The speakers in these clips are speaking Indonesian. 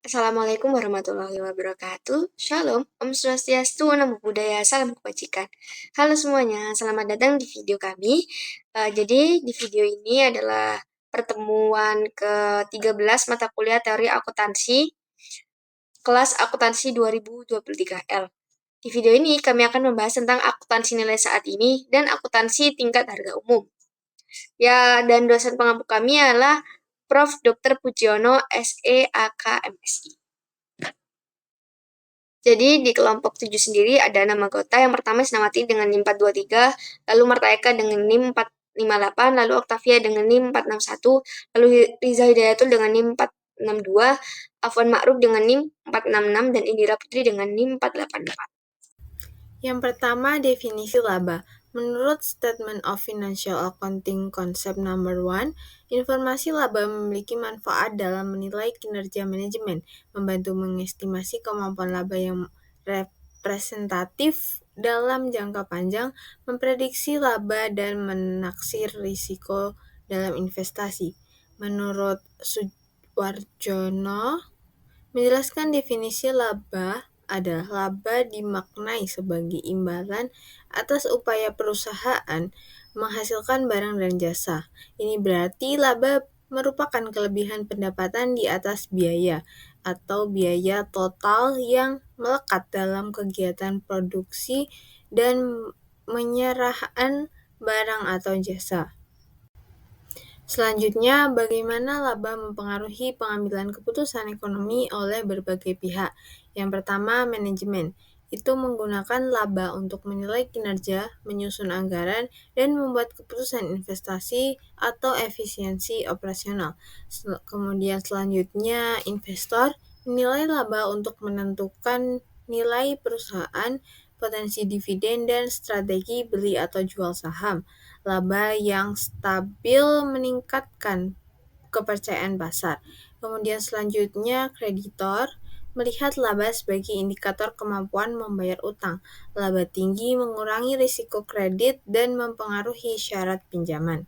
Assalamualaikum warahmatullahi wabarakatuh. Shalom, Om Swastiastu, Namo Buddhaya, Salam Kebajikan. Halo semuanya, selamat datang di video kami. Jadi di video ini adalah pertemuan ke-13 mata kuliah teori akuntansi, kelas akuntansi 2023 L. Di video ini kami akan membahas tentang akuntansi nilai saat ini dan akuntansi tingkat harga umum. Dan dosen pengampu kami adalah Prof. Dr. Pujiono, SE, AK, MSI. Jadi di kelompok 7 sendiri ada nama Gota yang pertama Sinawati dengan NIM 423, lalu Martaeka dengan NIM 458, lalu Octavia dengan NIM 461, lalu Riza Hidayatul dengan NIM 462, Afwan Ma'ruf dengan NIM 466, dan Indira Putri dengan NIM 484. Yang pertama, definisi laba. Menurut Statement of Financial Accounting Concept Number 1, informasi laba memiliki manfaat dalam menilai kinerja manajemen, membantu mengestimasi kemampuan laba yang representatif dalam jangka panjang, memprediksi laba, dan menaksir risiko dalam investasi. Menurut Suwarjono, menjelaskan definisi laba adalah laba dimaknai sebagai imbalan atas upaya perusahaan menghasilkan barang dan jasa. Ini berarti laba merupakan kelebihan pendapatan di atas biaya atau biaya total yang melekat dalam kegiatan produksi dan menyerahan barang atau jasa. Selanjutnya, bagaimana laba mempengaruhi pengambilan keputusan ekonomi oleh berbagai pihak. Yang pertama, manajemen. Itu menggunakan laba untuk menilai kinerja, menyusun anggaran, dan membuat keputusan investasi atau efisiensi operasional. Kemudian selanjutnya, investor menilai laba untuk menentukan nilai perusahaan, potensi dividen, dan strategi beli atau jual saham. Laba yang stabil meningkatkan kepercayaan pasar. Kemudian selanjutnya, kreditor melihat laba sebagai indikator kemampuan membayar utang. Laba tinggi mengurangi risiko kredit dan mempengaruhi syarat pinjaman.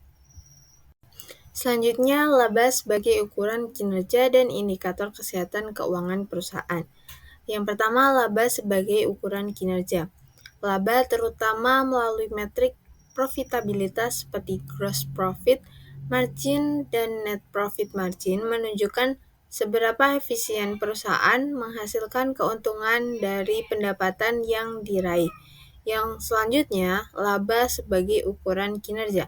Selanjutnya, laba sebagai ukuran kinerja dan indikator kesehatan keuangan perusahaan. Yang pertama, laba sebagai ukuran kinerja. Laba terutama melalui metrik profitabilitas seperti gross profit margin dan net profit margin menunjukkan seberapa efisien perusahaan menghasilkan keuntungan dari pendapatan yang diraih. Yang selanjutnya, laba sebagai ukuran kinerja.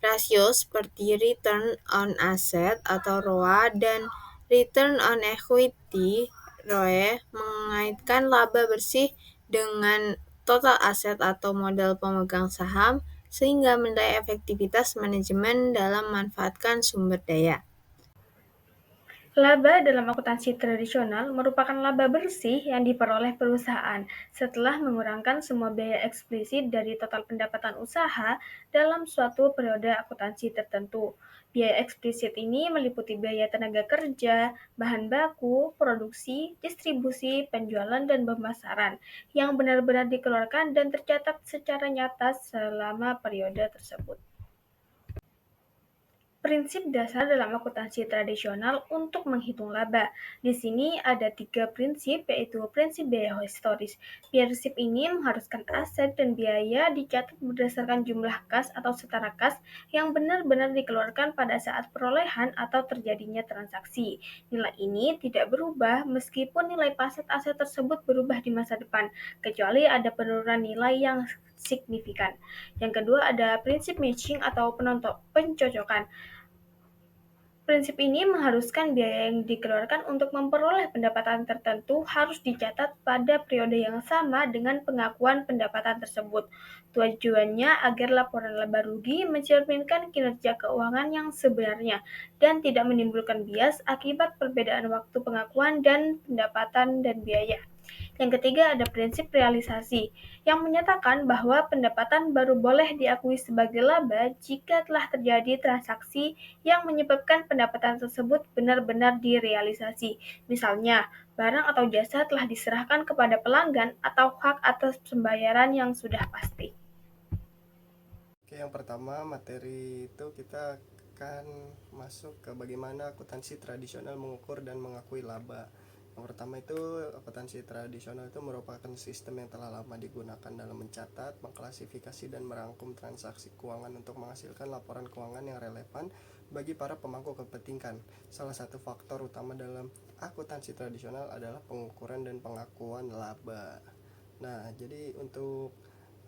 Rasio seperti return on asset atau ROA dan return on equity ROE mengaitkan laba bersih dengan total aset atau modal pemegang saham sehingga menilai efektivitas manajemen dalam memanfaatkan sumber daya. Laba dalam akuntansi tradisional merupakan laba bersih yang diperoleh perusahaan setelah mengurangkan semua biaya eksplisit dari total pendapatan usaha dalam suatu periode akuntansi tertentu. Biaya eksplisit ini meliputi biaya tenaga kerja, bahan baku, produksi, distribusi, penjualan, dan pemasaran yang benar-benar dikeluarkan dan tercatat secara nyata selama periode tersebut. Prinsip dasar dalam akuntansi tradisional untuk menghitung laba. Di sini ada 3 prinsip, yaitu prinsip biaya historis. Prinsip ini mengharuskan aset dan biaya dicatat berdasarkan jumlah kas atau setara kas yang benar-benar dikeluarkan pada saat perolehan atau terjadinya transaksi. Nilai ini tidak berubah meskipun nilai aset tersebut berubah di masa depan, kecuali ada penurunan nilai yang signifikan. Yang kedua ada prinsip matching atau pencocokan. Prinsip ini mengharuskan biaya yang dikeluarkan untuk memperoleh pendapatan tertentu harus dicatat pada periode yang sama dengan pengakuan pendapatan tersebut. Tujuannya agar laporan laba rugi mencerminkan kinerja keuangan yang sebenarnya dan tidak menimbulkan bias akibat perbedaan waktu pengakuan dan pendapatan dan biaya. Yang ketiga ada prinsip realisasi, yang menyatakan bahwa pendapatan baru boleh diakui sebagai laba jika telah terjadi transaksi yang menyebabkan pendapatan tersebut benar-benar direalisasi. Misalnya, barang atau jasa telah diserahkan kepada pelanggan atau hak atas pembayaran yang sudah pasti. Oke, yang pertama materi itu kita akan masuk ke bagaimana akuntansi tradisional mengukur dan mengakui laba. Yang pertama itu, akuntansi tradisional itu merupakan sistem yang telah lama digunakan dalam mencatat, mengklasifikasi, dan merangkum transaksi keuangan untuk menghasilkan laporan keuangan yang relevan bagi para pemangku kepentingan. Salah satu faktor utama dalam akuntansi tradisional adalah pengukuran dan pengakuan laba. Nah, jadi untuk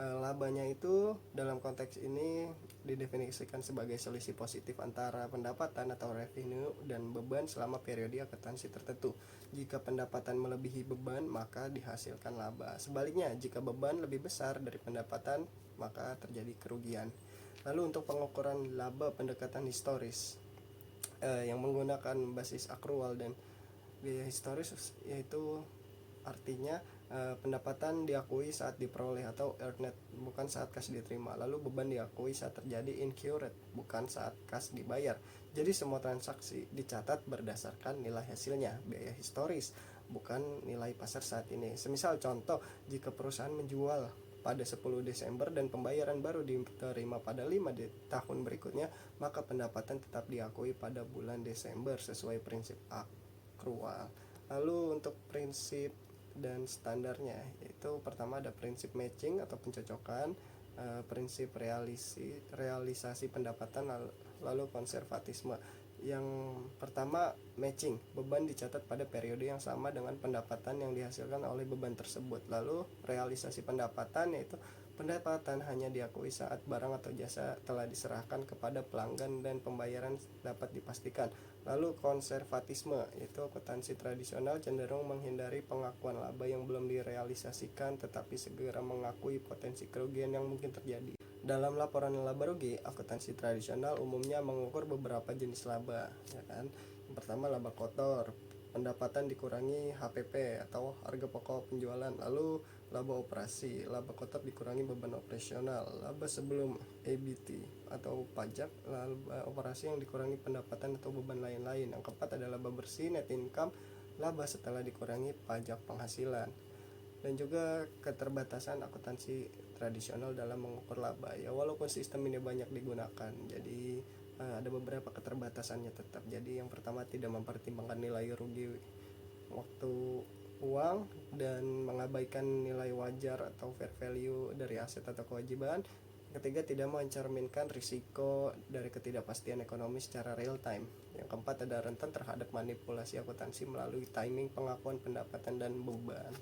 labanya itu dalam konteks ini didefinisikan sebagai selisih positif antara pendapatan atau revenue dan beban selama periode akuntansi tertentu. Jika pendapatan melebihi beban, maka dihasilkan laba. Sebaliknya, jika beban lebih besar dari pendapatan, maka terjadi kerugian. Lalu untuk pengukuran laba pendekatan historis yang menggunakan basis akrual dan biaya historis, yaitu artinya pendapatan diakui saat diperoleh atau earned, bukan saat kas diterima. Lalu beban diakui saat terjadi incurred, bukan saat kas dibayar. Jadi semua transaksi dicatat berdasarkan nilai hasilnya, biaya historis, bukan nilai pasar saat ini. Semisal contoh, jika perusahaan menjual pada 10 Desember dan pembayaran baru diterima pada 5 tahun berikutnya, maka pendapatan tetap diakui pada bulan Desember sesuai prinsip akrual. Lalu untuk prinsip dan standarnya, yaitu pertama ada prinsip matching atau pencocokan, prinsip realisasi pendapatan, lalu konservatisme. Yang pertama matching, beban dicatat pada periode yang sama dengan pendapatan yang dihasilkan oleh beban tersebut. Lalu realisasi pendapatan, yaitu pendapatan hanya diakui saat barang atau jasa telah diserahkan kepada pelanggan dan pembayaran dapat dipastikan. Lalu konservatisme, yaitu akuntansi tradisional cenderung menghindari pengakuan laba yang belum direalisasikan, tetapi segera mengakui potensi kerugian yang mungkin terjadi. Dalam laporan laba rugi, akuntansi tradisional umumnya mengukur beberapa jenis laba, ya kan? Yang pertama laba kotor, pendapatan dikurangi HPP atau harga pokok penjualan. Lalu laba operasi, laba kotor dikurangi beban operasional. Laba sebelum EBT atau pajak, laba operasi yang dikurangi pendapatan atau beban lain-lain. Yang keempat adalah laba bersih, net income, laba setelah dikurangi pajak penghasilan. Dan juga keterbatasan akuntansi tradisional dalam mengukur laba. Ya, walaupun sistem ini banyak digunakan, jadi ada beberapa keterbatasannya tetap. Jadi yang pertama, tidak mempertimbangkan nilai rugi waktu uang dan mengabaikan nilai wajar atau fair value dari aset atau kewajiban. Ketiga, tidak mencerminkan risiko dari ketidakpastian ekonomi secara real time. Yang keempat, ada rentan terhadap manipulasi akuntansi melalui timing pengakuan pendapatan dan beban.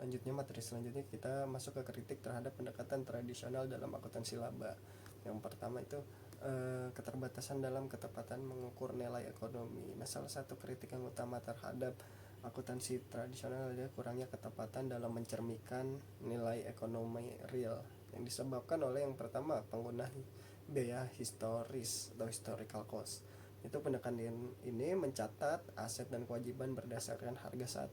Materi selanjutnya kita masuk ke kritik terhadap pendekatan tradisional dalam akuntansi laba. Yang pertama itu keterbatasan dalam ketepatan mengukur nilai ekonomi. Nah, salah satu kritik yang utama terhadap akuntansi tradisional adalah kurangnya ketepatan dalam mencerminkan nilai ekonomi real, yang disebabkan oleh yang pertama, penggunaan biaya historis atau historical cost. Itu pendekatan ini mencatat aset dan kewajiban berdasarkan harga saat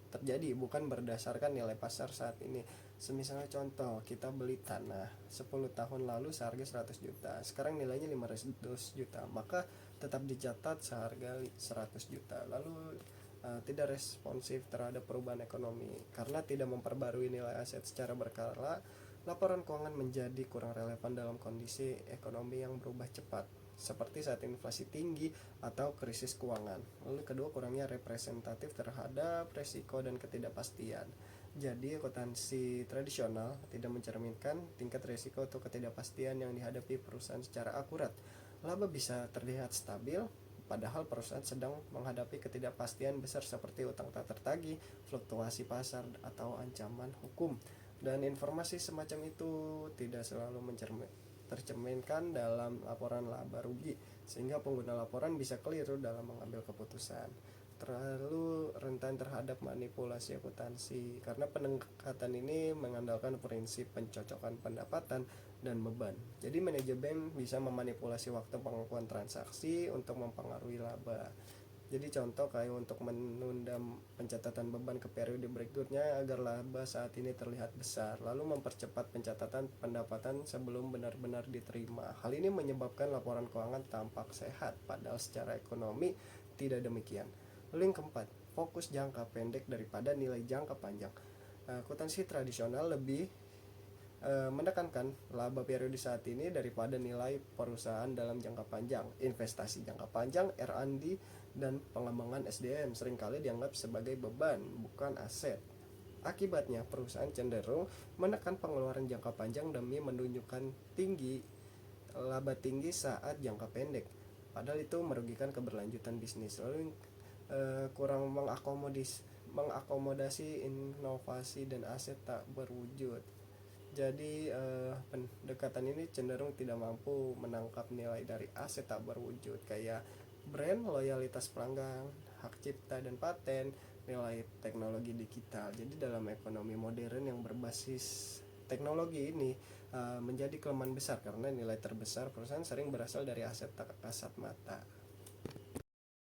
terjadi, bukan berdasarkan nilai pasar saat ini. Semisalnya contoh, kita beli tanah 10 tahun lalu seharga 100 juta, sekarang nilainya 500 juta, maka tetap dicatat seharga 100 juta. Lalu tidak responsif terhadap perubahan ekonomi. Karena tidak memperbarui nilai aset secara berkala, laporan keuangan menjadi kurang relevan dalam kondisi ekonomi yang berubah cepat, seperti saat inflasi tinggi atau krisis keuangan. Lalu kedua, kurangnya representatif terhadap resiko dan ketidakpastian. Jadi akuntansi tradisional tidak mencerminkan tingkat resiko atau ketidakpastian yang dihadapi perusahaan secara akurat. Laba bisa terlihat stabil, padahal perusahaan sedang menghadapi ketidakpastian besar seperti utang tak tertagih, fluktuasi pasar, atau ancaman hukum. Dan informasi semacam itu tidak selalu tercerminkan dalam laporan laba rugi, sehingga pengguna laporan bisa keliru dalam mengambil keputusan. Terlalu rentan terhadap manipulasi akuntansi, karena pendekatan ini mengandalkan prinsip pencocokan pendapatan dan beban. Jadi manajemen bisa memanipulasi waktu pengakuan transaksi untuk mempengaruhi laba. Jadi contoh kayak untuk menunda pencatatan beban ke periode berikutnya agar laba saat ini terlihat besar, lalu mempercepat pencatatan pendapatan sebelum benar-benar diterima. Hal ini menyebabkan laporan keuangan tampak sehat, padahal secara ekonomi tidak demikian. Lalu yang keempat, fokus jangka pendek daripada nilai jangka panjang. Akuntansi tradisional lebih menekankan laba periode saat ini daripada nilai perusahaan dalam jangka panjang. Investasi jangka panjang, R&D, dan pengembangan SDM seringkali dianggap sebagai beban, bukan aset. Akibatnya, perusahaan cenderung menekan pengeluaran jangka panjang demi menunjukkan laba tinggi saat jangka pendek. Padahal itu merugikan keberlanjutan bisnis. Lalu kurang mengakomodasi inovasi dan aset tak berwujud. Jadi pendekatan ini cenderung tidak mampu menangkap nilai dari aset tak berwujud kayak brand, loyalitas pelanggan, hak cipta dan paten, nilai teknologi digital. Jadi dalam ekonomi modern yang berbasis teknologi ini menjadi kelemahan besar karena nilai terbesar perusahaan sering berasal dari aset tak kasat mata.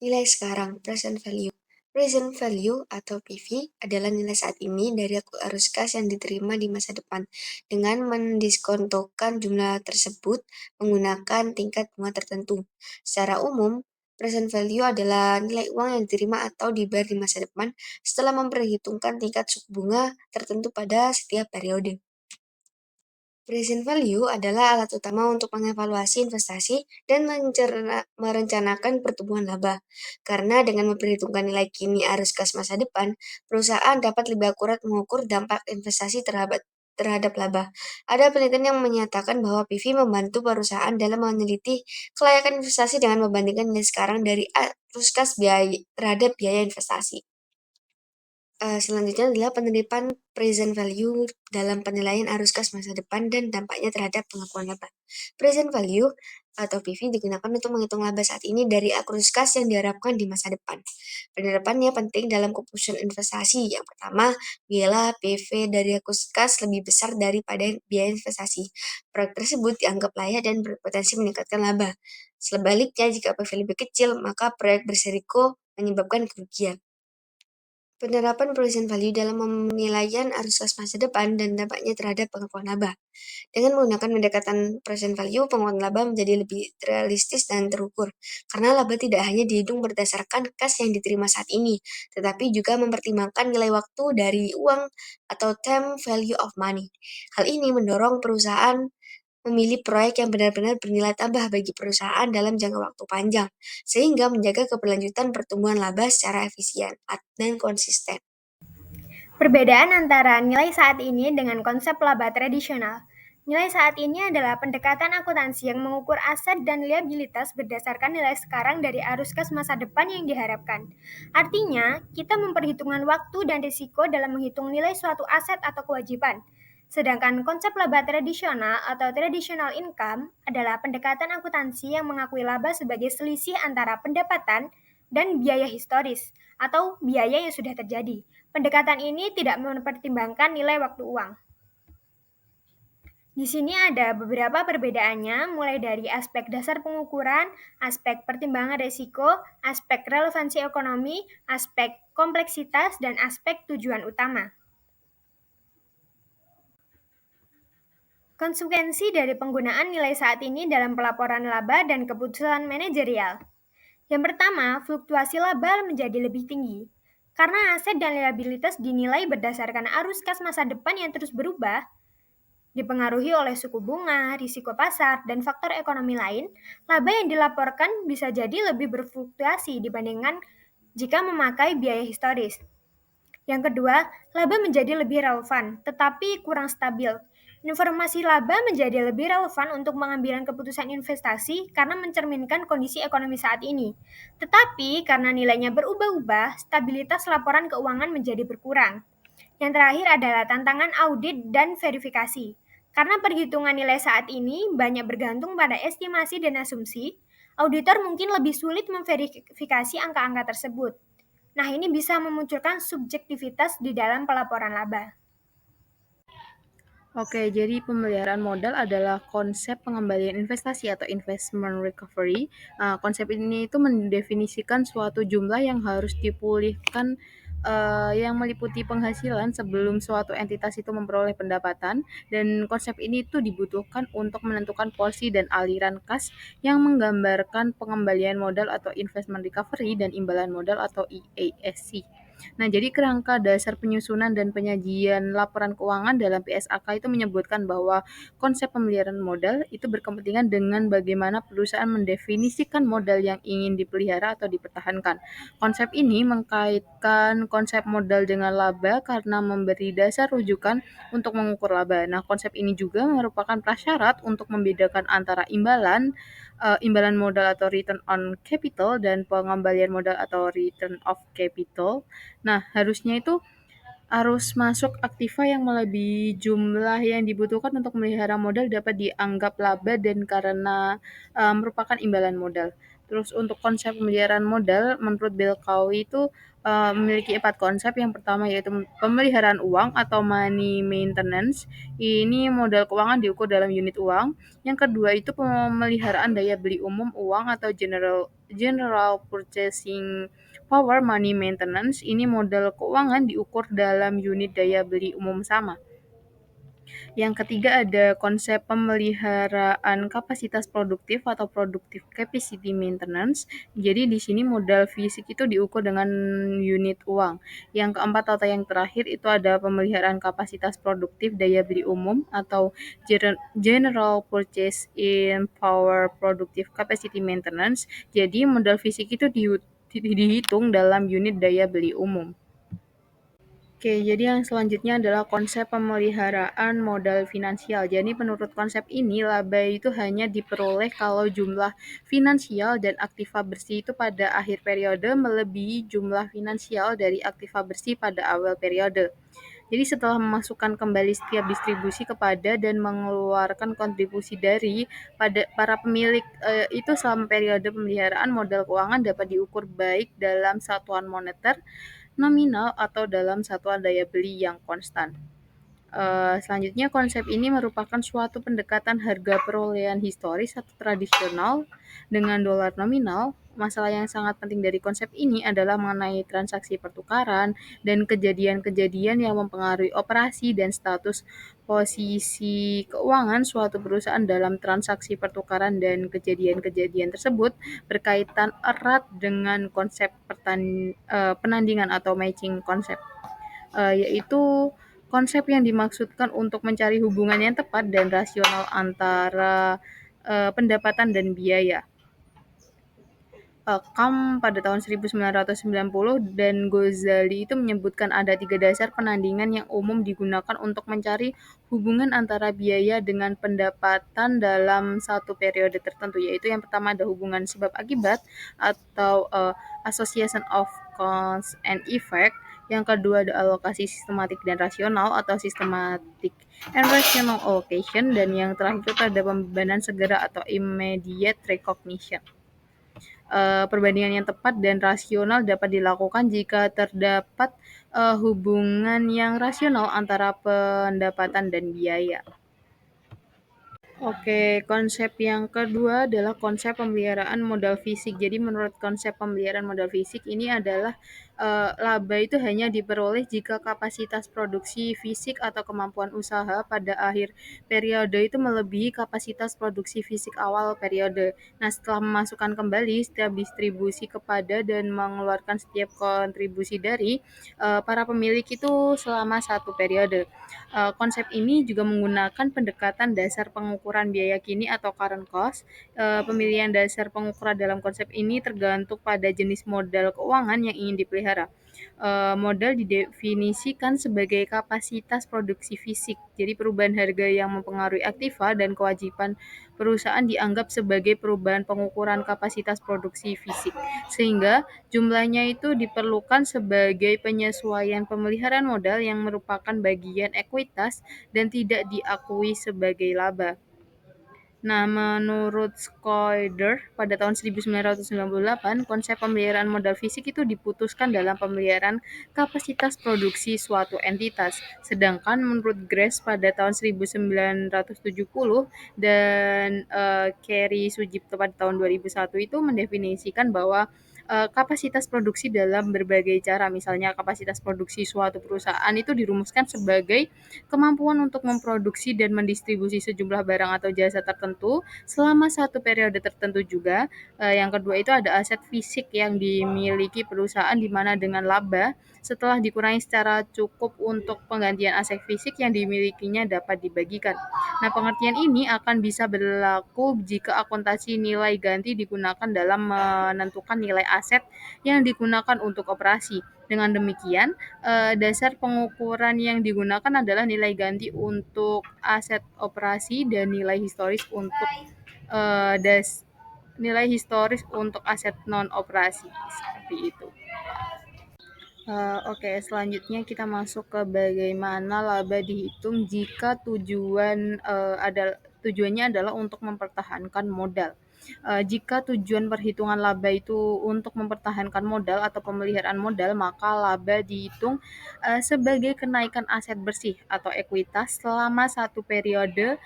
Nilai sekarang, present value. Present value atau PV adalah nilai saat ini dari arus kas yang diterima di masa depan dengan mendiskontokan jumlah tersebut menggunakan tingkat bunga tertentu. Secara umum, present value adalah nilai uang yang diterima atau dibayar di masa depan setelah memperhitungkan tingkat suku bunga tertentu pada setiap periode. Present value adalah alat utama untuk mengevaluasi investasi dan merencanakan pertumbuhan laba. Karena dengan memperhitungkan nilai kini arus kas masa depan, perusahaan dapat lebih akurat mengukur dampak investasi terhadap laba. Ada penelitian yang menyatakan bahwa PV membantu perusahaan dalam meneliti kelayakan investasi dengan membandingkan nilai sekarang dari arus kas terhadap biaya investasi. Selanjutnya adalah penerapan present value dalam penilaian arus kas masa depan dan dampaknya terhadap pengakuan laba. Present value atau PV digunakan untuk menghitung laba saat ini dari arus kas yang diharapkan di masa depan. Penerapannya penting dalam keputusan investasi. Yang pertama, bila PV dari arus kas lebih besar daripada biaya investasi, proyek tersebut dianggap layak dan berpotensi meningkatkan laba. Sebaliknya, jika PV lebih kecil, maka proyek berisiko menyebabkan kerugian. Penerapan present value dalam penilaian arus kas masa depan dan dampaknya terhadap pengakuan laba. Dengan menggunakan pendekatan present value, pengakuan laba menjadi lebih realistis dan terukur. Karena laba tidak hanya dihitung berdasarkan kas yang diterima saat ini, tetapi juga mempertimbangkan nilai waktu dari uang atau time value of money. Hal ini mendorong perusahaan memilih proyek yang benar-benar bernilai tambah bagi perusahaan dalam jangka waktu panjang, sehingga menjaga keberlanjutan pertumbuhan laba secara efisien dan konsisten. Perbedaan antara nilai saat ini dengan konsep laba tradisional. Nilai saat ini adalah pendekatan akuntansi yang mengukur aset dan liabilitas berdasarkan nilai sekarang dari arus kas masa depan yang diharapkan. Artinya, kita memperhitungkan waktu dan risiko dalam menghitung nilai suatu aset atau kewajiban. Sedangkan konsep laba tradisional atau traditional income adalah pendekatan akuntansi yang mengakui laba sebagai selisih antara pendapatan dan biaya historis atau biaya yang sudah terjadi. Pendekatan ini tidak mempertimbangkan nilai waktu uang. Di sini ada beberapa perbedaannya, mulai dari aspek dasar pengukuran, aspek pertimbangan risiko, aspek relevansi ekonomi, aspek kompleksitas, dan aspek tujuan utama. Konsekuensi dari penggunaan nilai saat ini dalam pelaporan laba dan keputusan manajerial. Yang pertama, fluktuasi laba menjadi lebih tinggi. Karena aset dan liabilitas dinilai berdasarkan arus kas masa depan yang terus berubah, dipengaruhi oleh suku bunga, risiko pasar, dan faktor ekonomi lain, laba yang dilaporkan bisa jadi lebih berfluktuasi dibandingkan jika memakai biaya historis. Yang kedua, laba menjadi lebih relevan, tetapi kurang stabil. Informasi laba menjadi lebih relevan untuk pengambilan keputusan investasi karena mencerminkan kondisi ekonomi saat ini. Tetapi karena nilainya berubah-ubah, stabilitas laporan keuangan menjadi berkurang. Yang terakhir adalah tantangan audit dan verifikasi. Karena perhitungan nilai saat ini banyak bergantung pada estimasi dan asumsi, auditor mungkin lebih sulit memverifikasi angka-angka tersebut. Nah, ini bisa memunculkan subjektivitas di dalam pelaporan laba. Oke, jadi pemeliharaan modal adalah konsep pengembalian investasi atau investment recovery. Konsep ini itu mendefinisikan suatu jumlah yang harus dipulihkan yang meliputi penghasilan sebelum suatu entitas itu memperoleh pendapatan, dan konsep ini itu dibutuhkan untuk menentukan porsi dan aliran kas yang menggambarkan pengembalian modal atau investment recovery dan imbalan modal atau IASC. Nah, jadi kerangka dasar penyusunan dan penyajian laporan keuangan dalam PSAK itu menyebutkan bahwa konsep pemeliharaan modal itu berkepentingan dengan bagaimana perusahaan mendefinisikan modal yang ingin dipelihara atau dipertahankan. Konsep ini mengkaitkan konsep modal dengan laba karena memberi dasar rujukan untuk mengukur laba. Nah, konsep ini juga merupakan prasyarat untuk membedakan antara imbalan modal atau return on capital dan pengembalian modal atau return of capital. Nah, harusnya itu arus masuk aktiva yang melebihi jumlah yang dibutuhkan untuk memelihara modal dapat dianggap laba dan karena merupakan imbalan modal. Terus untuk konsep pemeliharaan modal, menurut Bill Cowie itu memiliki 4 konsep. Yang pertama yaitu pemeliharaan uang atau money maintenance. Ini modal keuangan diukur dalam unit uang. Yang kedua itu pemeliharaan daya beli umum uang atau general purchasing power money maintenance. Ini modal keuangan diukur dalam unit daya beli umum sama. Yang ketiga ada konsep pemeliharaan kapasitas produktif atau productive capacity maintenance. Jadi di sini modal fisik itu diukur dengan unit uang. Yang keempat atau yang terakhir itu ada pemeliharaan kapasitas produktif daya beli umum atau general purchase in power productive capacity maintenance. Jadi modal fisik itu dihitung dalam unit daya beli umum. Oke, jadi yang selanjutnya adalah konsep pemeliharaan modal finansial. Jadi menurut konsep ini, laba itu hanya diperoleh kalau jumlah finansial dan aktiva bersih itu pada akhir periode melebihi jumlah finansial dari aktiva bersih pada awal periode. Jadi setelah memasukkan kembali setiap distribusi kepada dan mengeluarkan kontribusi dari pada para pemilik itu selama periode pemeliharaan modal keuangan dapat diukur baik dalam satuan moneter nominal atau dalam satuan daya beli yang konstan. Selanjutnya konsep ini merupakan suatu pendekatan harga perolehan historis atau tradisional dengan dolar nominal. Masalah yang sangat penting dari konsep ini adalah mengenai transaksi pertukaran dan kejadian-kejadian yang mempengaruhi operasi dan status posisi keuangan suatu perusahaan dalam transaksi pertukaran, dan kejadian-kejadian tersebut berkaitan erat dengan konsep penandingan atau matching konsep, yaitu konsep yang dimaksudkan untuk mencari hubungan yang tepat dan rasional antara pendapatan dan biaya. Kam pada tahun 1990 dan Ghazali itu menyebutkan ada 3 dasar penandingan yang umum digunakan untuk mencari hubungan antara biaya dengan pendapatan dalam satu periode tertentu, yaitu yang pertama ada hubungan sebab akibat atau association of cause and effect. Yang kedua ada alokasi sistematik dan rasional atau systematic and rational allocation, dan yang terakhir itu ada pembebanan segera atau immediate recognition. Perbandingan yang tepat dan rasional dapat dilakukan jika terdapat hubungan yang rasional antara pendapatan dan biaya. Oke, konsep yang kedua adalah konsep pemeliharaan modal fisik. Jadi menurut konsep pemeliharaan modal fisik ini adalah laba itu hanya diperoleh jika kapasitas produksi fisik atau kemampuan usaha pada akhir periode itu melebihi kapasitas produksi fisik awal periode. Nah, setelah memasukkan kembali setiap distribusi kepada dan mengeluarkan setiap kontribusi dari para pemilik itu selama satu periode. Konsep ini juga menggunakan pendekatan dasar pengukuran biaya kini atau current cost. Pemilihan dasar pengukuran dalam konsep ini tergantung pada jenis modal keuangan yang ingin dipelihara. Modal didefinisikan sebagai kapasitas produksi fisik. Jadi perubahan harga yang mempengaruhi aktiva dan kewajiban perusahaan dianggap sebagai perubahan pengukuran kapasitas produksi fisik, sehingga jumlahnya itu diperlukan sebagai penyesuaian pemeliharaan modal yang merupakan bagian ekuitas dan tidak diakui sebagai laba. Nah, menurut Schroeder pada tahun 1998, konsep pemeliharaan modal fisik itu diputuskan dalam pemeliharaan kapasitas produksi suatu entitas. Sedangkan menurut Grace pada tahun 1970 dan Kerry Sujipto pada tahun 2001 itu mendefinisikan bahwa kapasitas produksi dalam berbagai cara. Misalnya kapasitas produksi suatu perusahaan itu dirumuskan sebagai kemampuan untuk memproduksi dan mendistribusi sejumlah barang atau jasa tertentu selama satu periode tertentu juga. Yang kedua itu ada aset fisik yang dimiliki perusahaan di mana dengan laba setelah dikurangi secara cukup untuk penggantian aset fisik yang dimilikinya dapat dibagikan. Nah, pengertian ini akan bisa berlaku jika akuntansi nilai ganti digunakan dalam menentukan nilai aset yang digunakan untuk operasi. Dengan demikian, dasar pengukuran yang digunakan adalah nilai ganti untuk aset operasi dan nilai historis untuk aset non operasi seperti itu. Oke, selanjutnya kita masuk ke bagaimana laba dihitung jika tujuannya adalah untuk mempertahankan modal. Jika tujuan perhitungan laba itu untuk mempertahankan modal atau pemeliharaan modal, maka laba dihitung sebagai kenaikan aset bersih atau ekuitas selama satu periode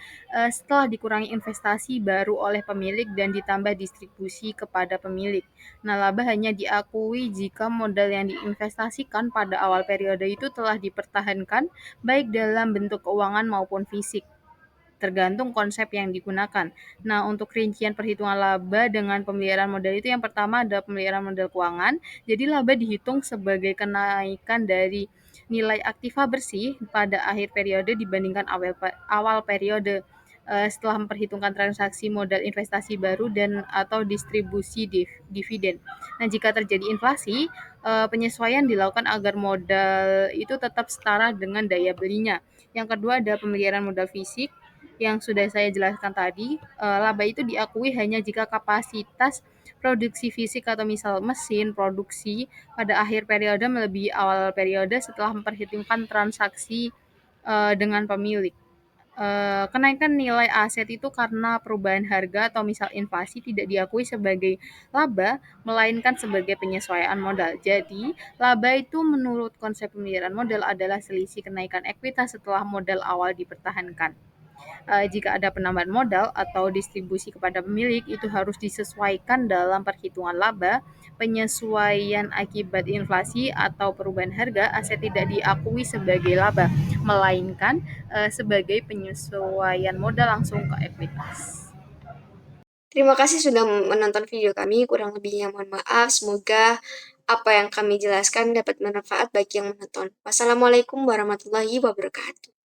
setelah dikurangi investasi baru oleh pemilik dan ditambah distribusi kepada pemilik. Nah, laba hanya diakui jika modal yang diinvestasikan pada awal periode itu telah dipertahankan baik dalam bentuk keuangan maupun fisik, tergantung konsep yang digunakan. Nah, untuk rincian perhitungan laba dengan pemeliharaan modal itu yang pertama ada pemeliharaan modal keuangan. Jadi laba dihitung sebagai kenaikan dari nilai aktiva bersih pada akhir periode dibandingkan awal periode setelah memperhitungkan transaksi modal investasi baru dan atau distribusi dividen. Nah, jika terjadi inflasi, penyesuaian dilakukan agar modal itu tetap setara dengan daya belinya. Yang kedua ada pemeliharaan modal fisik yang sudah saya jelaskan tadi. Laba itu diakui hanya jika kapasitas produksi fisik atau misal mesin produksi pada akhir periode melebihi awal periode setelah memperhitungkan transaksi dengan pemilik. Kenaikan nilai aset itu karena perubahan harga atau misal inflasi tidak diakui sebagai laba, melainkan sebagai penyesuaian modal. Jadi, laba itu menurut konsep pemeliharaan modal adalah selisih kenaikan ekuitas setelah modal awal dipertahankan. Jika ada penambahan modal atau distribusi kepada pemilik, itu harus disesuaikan dalam perhitungan laba. Penyesuaian akibat inflasi atau perubahan harga, aset tidak diakui sebagai laba, melainkan sebagai penyesuaian modal langsung ke ekuitas. Terima kasih sudah menonton video kami. Kurang lebihnya mohon maaf. Semoga apa yang kami jelaskan dapat bermanfaat bagi yang menonton. Wassalamualaikum warahmatullahi wabarakatuh.